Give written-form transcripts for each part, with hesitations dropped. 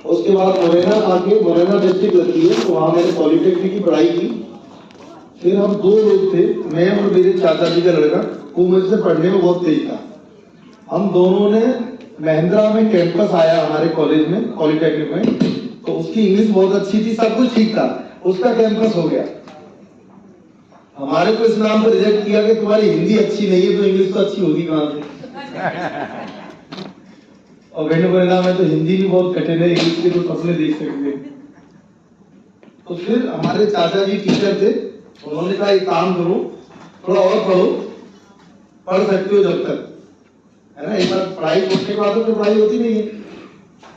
उसके बाद मुरैना आके, मुरैना डिस्ट्रिक्ट लगती है, तो वहाँ मैंने पॉलिटेक्निक की पढ़ाई की। फिर हम 2 लोग थे, मैं और मेरे चाचा जी का लड़का, वो मुझसे पढ़ने में बहुत तेज था। हम दोनों ने महिंद्रा में कैंपस आया हमारे कॉलेज में, पॉलिटेक्निक में, तो उसकी इंग्लिश बहुत अच्छी थी, सब कुछ ठीक था, उसका कैंपस हो गया। हमारे को इस नाम पर रिजेक्ट किया कि तुम्हारी हिंदी अच्छी नहीं है तो इंग्लिश तो अच्छी होगी कहां से। और वेन्यू परिणाम है तो हिंदी भी बहुत कठिन है, इंग्लिश के तो सपने देख सकते हैं। तो फिर हमारे चाचा जी टीचर थे, उन्होंने कहा एक काम करो, थोड़ा और पढ़ो, पढ़ सकते हो जब तक, है ना, एक बार पढ़ाई छोड़ने के बाद तो पढ़ाई होती नहीं है।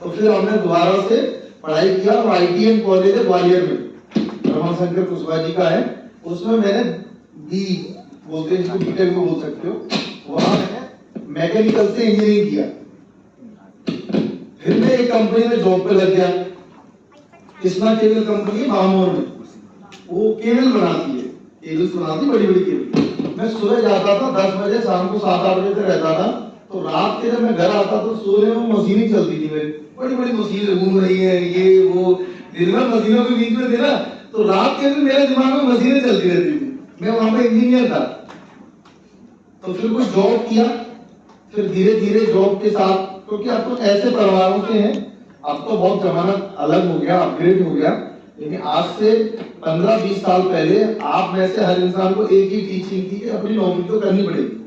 तो फिर हमने दोबारा से पढ़ाई किया और ITM कॉलेज है ग्वालियर में, रमाशंकर कुशवाहा जी का है, उसमें मैंने बी बोलते हैं, इसको बीटेक भी बोल सकते हो, वहां मैंने मैकेनिकल से इंजीनियरिंग किया। फिर मैं एक कंपनी में जॉब पे लग गया, कृष्णा केबल कंपनी महामोर में, वो केबल बनाती है, केबल्स बनाती बड़ी बड़ी केबल। मैं सुबह जाता था 10 बजे, शाम को 7-8 बजे तक रहता था। तो रात के जब मैं घर आता तो सोने में मशीनें चलती थी, मेरी बड़ी बड़ी मशीनें घूम रही है, ये वो, दिन में मशीनों के बीच में थे ना, तो रात के भी मेरे दिमाग में मशीनें चलती रहती थी। मैं वहां पे इंजीनियर था। तो फिर कुछ जॉब किया, फिर धीरे धीरे जॉब के साथ, क्योंकि अब तो ऐसे परिवारों से हैं, अब तो बहुत जमाना अलग हो गया, अपग्रेड हो गया, लेकिन आज से 15-20 साल पहले आप में से हर इंसान को एक ही टीचिंग थी कि अपनी नौकरी तो करनी पड़ेगी।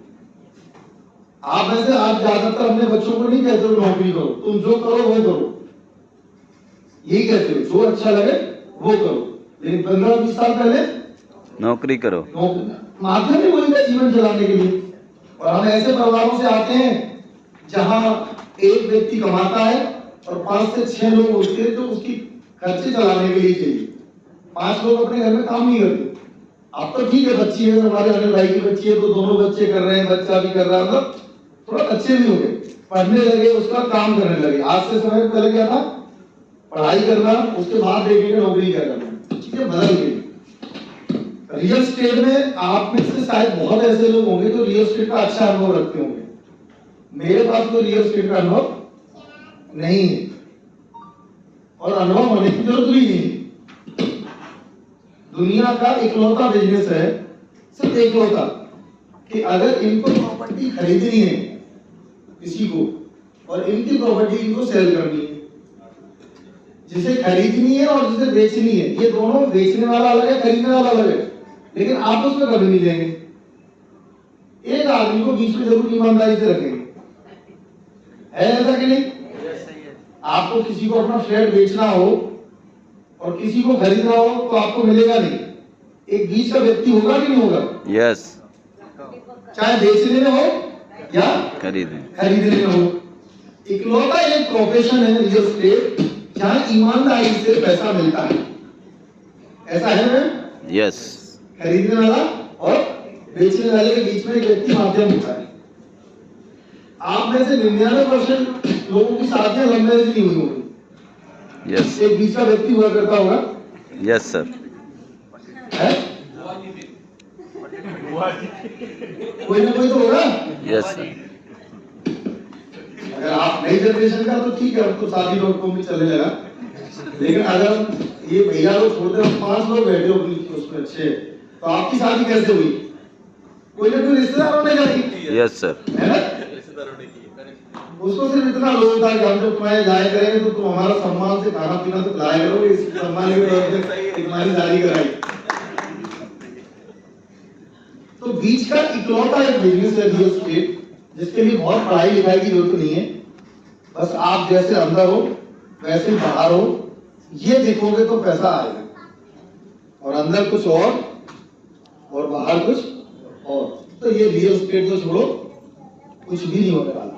आप में से आप ज्यादातर अपने बच्चों को नहीं कहते हो नौकरी करो, तुम जो करो वो करो, यही कहते हो, जो अच्छा लगे वो करो। लेकिन 15-20 साल पहले नौकरी करो, माध्यम ही वही था जीवन चलाने के लिए। और हम ऐसे परिवारों से आते हैं जहां एक व्यक्ति कमाता है और 5 से 6 लोग होते हैं जो उसकी खर्चे चलाने के लिए चाहिए। 5 लोग अपने घर में काम नहीं करते। अब तो ठीक है, बच्ची है, हमारे अनिल भाई की बच्ची है तो दोनों बच्चे कर रहे हैं, बच्चा भी कर रहा है, मतलब थोड़ा अच्छे भी हो गए, पढ़ने लगे, उसका काम करने लगे। आज से समय पहले क्या था, पढ़ाई करना, उसके बाद देखेंगे नौकरी क्या करना, चीजें बदल गई। रियल स्टेट में आप में से शायद बहुत ऐसे लोग होंगे जो रियल स्टेट का अच्छा अनुभव रखते होंगे। मेरे पास तो रियल स्टेट का अनुभव नहीं है, और अनुभव होने की जरूरत भी नहीं है। दुनिया का इकलौता बिजनेस है, सिर्फ इकलौता, कि अगर इनको प्रॉपर्टी खरीदनी है किसी को, और इनकी प्रॉपर्टी इनको सेल करनी है, जिसे खरीदनी है और जिसे बेचनी है, ये दोनों, बेचने वाला अलग है, खरीदने वाला अलग है, लेकिन आपस में कभी नहीं लेंगे। एक आदमी को बीच में जरूर ईमानदारी से रखेंगे, है ऐसा कि नहीं? आपको किसी को अपना फ्लैट बेचना हो और किसी को खरीदना हो तो आपको मिलेगा नहीं, एक बीच का व्यक्ति होगा कि नहीं होगा? यस, चाहे बेचने में हो या खरीदने में हो। इकलौता एक प्रोफेशन है रियल एस्टेट जहां ईमानदारी से पैसा मिलता है, ऐसा है ना? यस, खरीदने वाला और बेचने वाले के बीच में एक व्यक्ति माध्यम होता है। आप में से 99% लोगों की शादियां लव मैरिज नहीं हुई होगी। यस, एक बीच का व्यक्ति हुआ करता होगा। यस सर, है? कोई ना कोई तो होगा। Yes sir. अगर आप नई जनरेशन का तो ठीक है, अब तो शादी लोग भी चलने लगा, लेकिन अगर ये भैया लोग छोटे 5 लोग बैठे हो उसमें अच्छे, तो आपकी शादी कैसे हुई? कोई ना कोई रिश्तेदारों ने करी। यस सर, है ना? उसको सिर्फ इतना लोग था कि हम जब तुम्हारे जाया करेंगे तो तुम हमारा सम्मान से खाना पीना तो खिलाया करोगे, इस सम्मान के तौर पे तुम्हारी शादी कराई। तो बीच का इकलौता एक बिजनेस है रियल एस्टेट, जिसके लिए बहुत पढ़ाई लिखाई की जरूरत नहीं है। बस आप जैसे अंदर हो वैसे ही बाहर हो, ये देखोगे तो पैसा आएगा, और अंदर कुछ और बाहर कुछ और। तो ये रियल एस्टेट तो छोड़ो, कुछ भी नहीं होने वाला।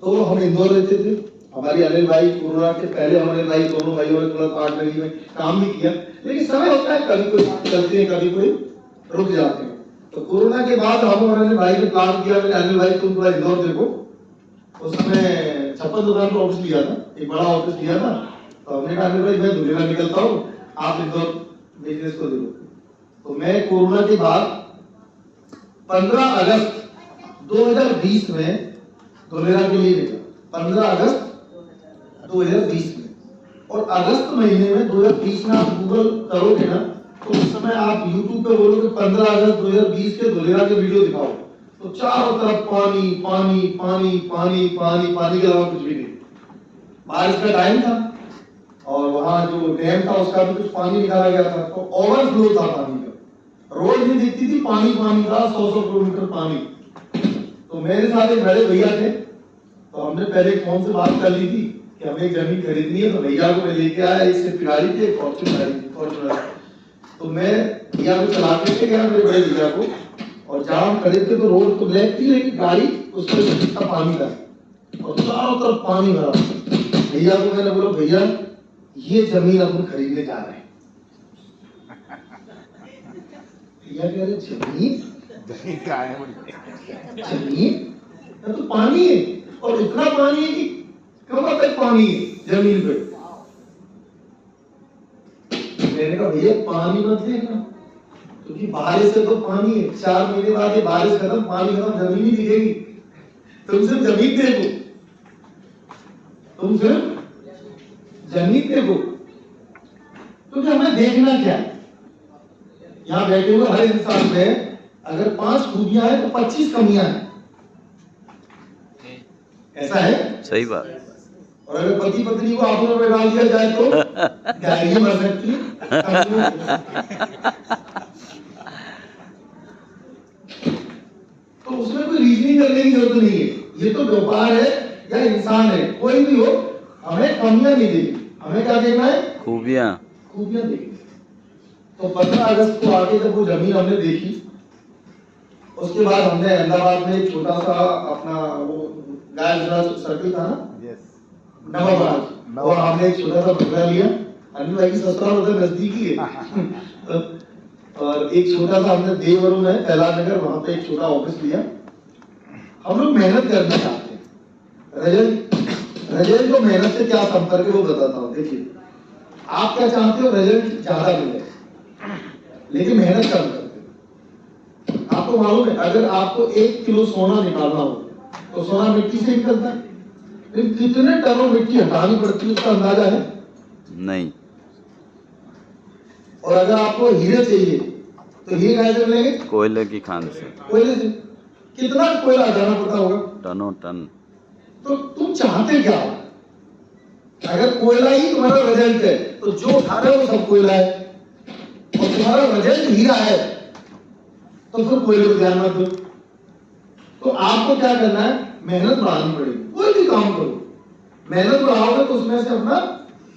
तो हम इंदौर रहते थे, हमारी अनिल भाई, कोरोना के पहले हमारे भाई, दोनों भाइयों ने थोड़ा पार्टनरी में काम भी किया, लेकिन समय होता है, कभी कोई चलते हैं, कभी कोई रुक जाते हैं। तो कोरोना के बाद हम और अनिल भाई ने प्लान किया, मैंने अनिल भाई तुम थोड़ा इंदौर देखो। उस समय 56 दुकान का ऑफिस लिया था, एक बड़ा ऑफिस लिया था। तो हमने कहा अनिल भाई मैं दुनिया निकलता हूँ, आप इंदौर बिजनेस को देखो। तो मैं कोरोना के बाद 15 अगस्त 2020 में धुलेरा के लिए निकला। 15 अगस्त 2020 में। और अगस्त महीने में 2020 में आप गूगल करोगे ना, तो उस समय आप यूट्यूब पे बोलोगे 15 अगस्त 2020 के धुलेरा के वीडियो दिखाओ, तो चारों तरफ पानी पानी पानी पानी पानी पानी के अलावा कुछ भी नहीं। बारिश का टाइम था और वहाँ जो डैम था उसका भी कुछ पानी निकाला गया था, तो ओवरफ्लो था पानी का, रोड नहीं दिखती थी, पानी पानी था, 100 किलोमीटर पानी। तो मेरे साथ एक बड़े भैया थे, तो हमने पहले फोन से बात कर ली थी कि हमें एक जमीन खरीदनी है, तो भैया को मैं लेके आया, इससे फिरारी थी, फॉर्च्यूनर। तो मैं भैया को चला के गया, मेरे बड़े भैया को, और जहाँ हम खड़े थे तो रोड तो ब्लैक थी, लेकिन गाड़ी उसमें कितना पानी था और चारों तरफ पानी भरा। भैया को मैंने बोला, भैया ये जमीन अपन खरीदने जा रहे हैं। भैया कह रहे जमीन क्या है? जमीन तो पानी है, और इतना पानी है कि कमर तक पानी है जमीन पे। मैंने कहा भैया पानी मत देखना, क्योंकि बारिश से तो पानी है, 4 महीने बाद ये बारिश खत्म, पानी खत्म, जमीन ही दिखेगी। तुम सिर्फ जमीन देखो, तुम सिर्फ जमीन देखो, क्योंकि हमें देखना क्या है। यहाँ बैठे हुए हर इंसान में अगर 5 खूबियां हैं तो 25 कमियां हैं, ऐसा है? सही बात। और अगर पति पत्नी को आंखों में डाल दिया जाए तो गालियां मर सकती हैं। तो उसमें कोई रीजनिंग करने की जरूरत नहीं है, ये तो व्यापार है या इंसान है, कोई भी हो, हमें कमियां नहीं देखनी, हमें क्या देखना है? खूबियाँ। खूबियां देखनी। तो 15 अगस्त को आगे जब वो जमीन हमने देखी, उसके बाद हमने अहमदाबाद में एक छोटा सा अपना वो गाय सर्कल था ना, नवाबाद, और हमने एक छोटा सा बंगला लिया, अनिल भाई की ससुराल उधर नजदीकी है। और एक छोटा सा हमने देवरू में कैला नगर, वहां पे एक छोटा ऑफिस लिया। हम लोग मेहनत करना चाहते हैं। रिजल्ट को मेहनत से क्या संपर्क है वो बताता हूँ। देखिए, आप क्या चाहते हो? रिजल्ट ज्यादा मिले, लेकिन मेहनत कम करते हो। आपको मालूम है, अगर आपको 1 किलो सोना निकालना हो तो सोना मिट्टी से निकलता है, लेकिन कितने टनों मिट्टी हटानी पड़ती है उसका अंदाजा है? नहीं। और अगर आपको हीरे चाहिए तो हीरे कहाँ से मिलेंगे? कोयले की खान से। कोयले से। कितना कोयला हटाना पड़ता होगा? टनों टन। तो तुम चाहते क्या हो? अगर कोयला ही तुम्हारा रिजल्ट है तो जो उठा रहे हो वो सब कोयला है, और तुम्हारा रिजल्ट हीरा है, तो फिर कोयले को ध्यान मत दो। तो आपको क्या करना है? मेहनत बढ़ानी पड़ेगी। कोई भी काम करो, मेहनत बढ़ाओगे तो उसमें से अपना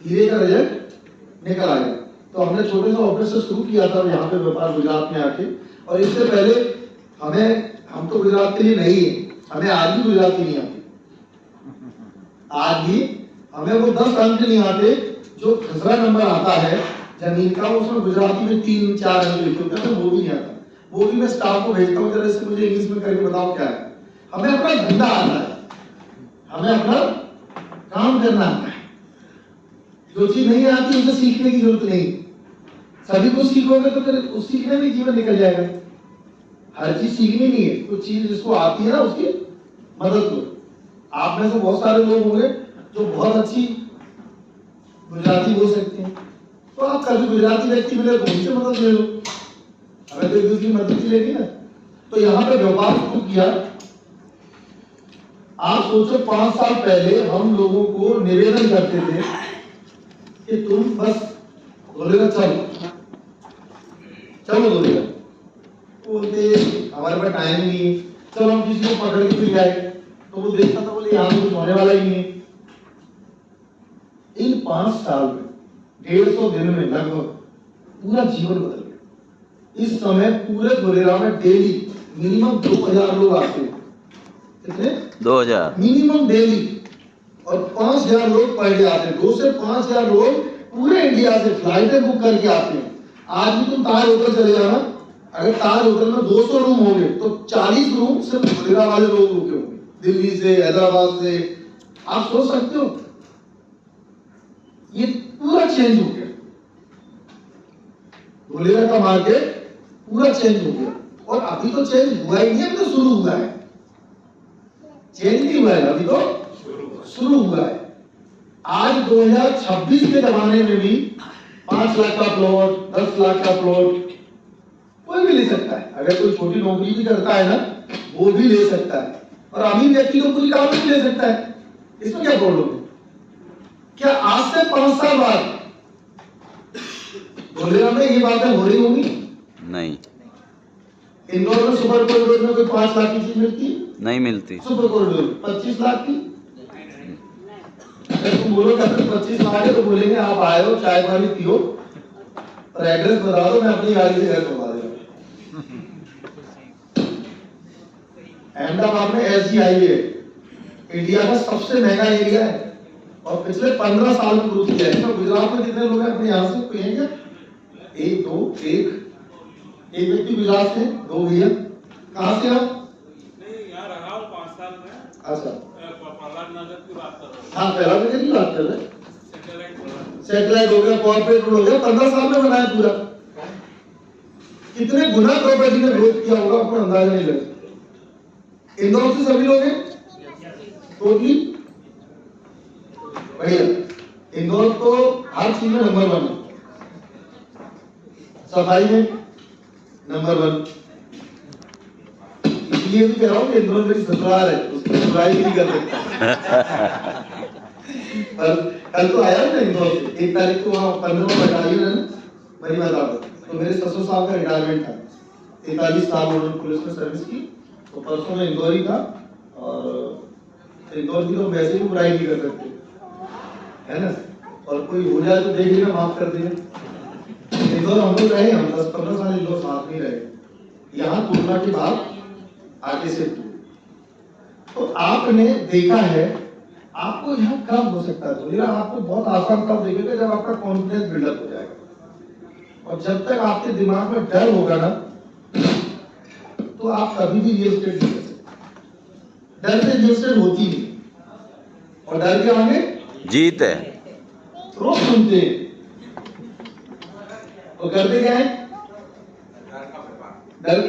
हीरे का रिजल्ट निकल आएगा। तो हमने छोटे से ऑफिस से शुरू किया था यहाँ पे व्यापार गुजरात में आके, और इससे पहले हम तो गुजरात के लिए नहीं है, हमें आज भी गुजराती नहीं आती, आज भी हमें वो 10 अंक नहीं आते जो खसरा नंबर आता है जमीन का, उसमें गुजराती में 3-4 अंक लिखे होते हैं, वो भी नहीं आता। वो भी मैं स्टाफ को भेजता हूँ, जरा इससे मुझे इंग्लिश में करके बताओ क्या है। हमें अपना धंधा आता है, हमें अपना काम करना आता है। जो चीज नहीं आती उसे सीखने की जरूरत नहीं, सभी कुछ सीखोगे तो फिर उस सीखने में जीवन निकल जाएगा। हर चीज सीखनी नहीं है, कुछ चीज जिसको आती है ना उसकी मदद लो। आप में से बहुत सारे लोग होंगे जो बहुत अच्छी गुजराती बोल सकते हैं, तो आप कभी गुजराती व्यक्ति मिले तो उनसे मदद ले लो, हमें तो एक दूसरी मदद ही लेगी ना। तो यहाँ पे व्यापार शुरू किया। आप सोचो 5 साल पहले हम लोगों को निवेदन करते थे कि तुम बस बोलेगा चलो बोलेगा, बोलते हमारे पास टाइम नहीं है, चलो हम किसी को पकड़ के फिर जाए, तो वो देखता था, बोले यहाँ कुछ होने वाला ही नहीं है। इन 5 साल में 150 दिन में लगभग पूरा जीवन बदल गया। इस समय पूरे धुलेरा में डेली मिनिमम 2000 लोग आते हैं। कितने? 2000 मिनिमम डेली, और 5000 लोग पर डे आते हैं। 2 से 5000 लोग पूरे इंडिया से फ्लाइटें बुक करके आते हैं। आज भी तुम ताज होटल चले जाना, अगर ताज होटल में 200 रूम होंगे तो 40 रूम सिर्फ धुलेरा वाले लोग रुके होंगे, दिल्ली से, हैदराबाद से। आप सोच सकते हो, ये पूरा चेंज हो गया। धुलेरा का मार्केट पूरा चेंज हो गया, और अभी तो चेंज हुआ ही नहीं, अभी तो शुरू हुआ है। चेंज नहीं हुआ है, अभी तो शुरू हुआ है। आज 2026 के जमाने में भी 5 लाख का प्लॉट, 10 लाख का प्लॉट कोई भी ले सकता है। अगर कोई छोटी नौकरी भी करता है ना, वो भी ले सकता है, और अमीर व्यक्ति को पूरी कार भी ले सकता है। इसमें क्या प्रॉब्लम है? क्या आज से 5 साल बाद धोलेरा में ये बातें हो रही होंगी? नहीं, इंदौर में सुपर कॉरिडोर में कोई 5 लाख की चीज मिलती है? नहीं मिलती। सुपर कॉरिडोर 25 लाख की। अगर तुम बोलो कि 25 लाख है तो बोलेंगे आप आए हो, चाय पानी पियो और एड्रेस बता दो, मैं अपनी गाड़ी से घर पहुंचा दूंगा। अहमदाबाद में SGI है, इंडिया का सबसे महंगा एरिया है और पिछले 15 साल में ग्रोथ किया है। तो गुजरात में कितने लोग हैं अपने यहाँ से? कोई है क्या? एक व्यक्ति गुजरात से, 2 भैया। कहाँ से आप? यहाँ रहा हूँ 5 साल में। अच्छा, प्रहलाद नगर की बात कर रहा हूँ। हाँ पहला जगह की बात कर रहे हैं। सैटेलाइट सैटेलाइट हो गया, कॉर्पोरेट रोड हो गया, 15 साल में बनाया पूरा। कितने गुना प्रॉपर्टी ने ग्रोथ किया होगा आपको अंदाजा नहीं लग सकता। इंदौर से सभी लोग हैं टोटली बढ़िया। इंदौर तो हर चीज में नंबर 1 है, सफाई में नंबर 1। इसलिए भी कह रहा हूँ कि इंदौर मेरी ससुराल है, उसकी सफाई भी नहीं कर सकता। पर कल तो आया ना इंदौर से, 1 तारीख को वहाँ 15वां बटालियन है ना, बड़ी बात आप। तो मेरे ससुर साहब का रिटायरमेंट था, 43 साल उन्होंने पुलिस में सर्विस की। तो परसों में इंदौर ही था, और इंदौर की तो वैसे भी बुराई नहीं कर सकते, है ना। और कोई हो जाए तो देख लेना, माफ कर देना। इंदौर हम लोग रहे, हम 10-15 साल इंदौर साथ में रहे। यहाँ तुलना के बाद आगे से तो आपने देखा है, आपको यहाँ कम हो सकता है धोलेरा, आपको बहुत आसान कब देखेगा जब आपका कॉन्फिडेंस बिल्डअप हो जाएगा। और जब तक आपके दिमाग में डर होगा ना, तो आप कभी भी रियल एस्टेट नहीं कर सकते। डर से रियल एस्टेट होती नहीं, और डर के आगे जीत है। रोज सुनते हैं, वो करते क्या है? डर के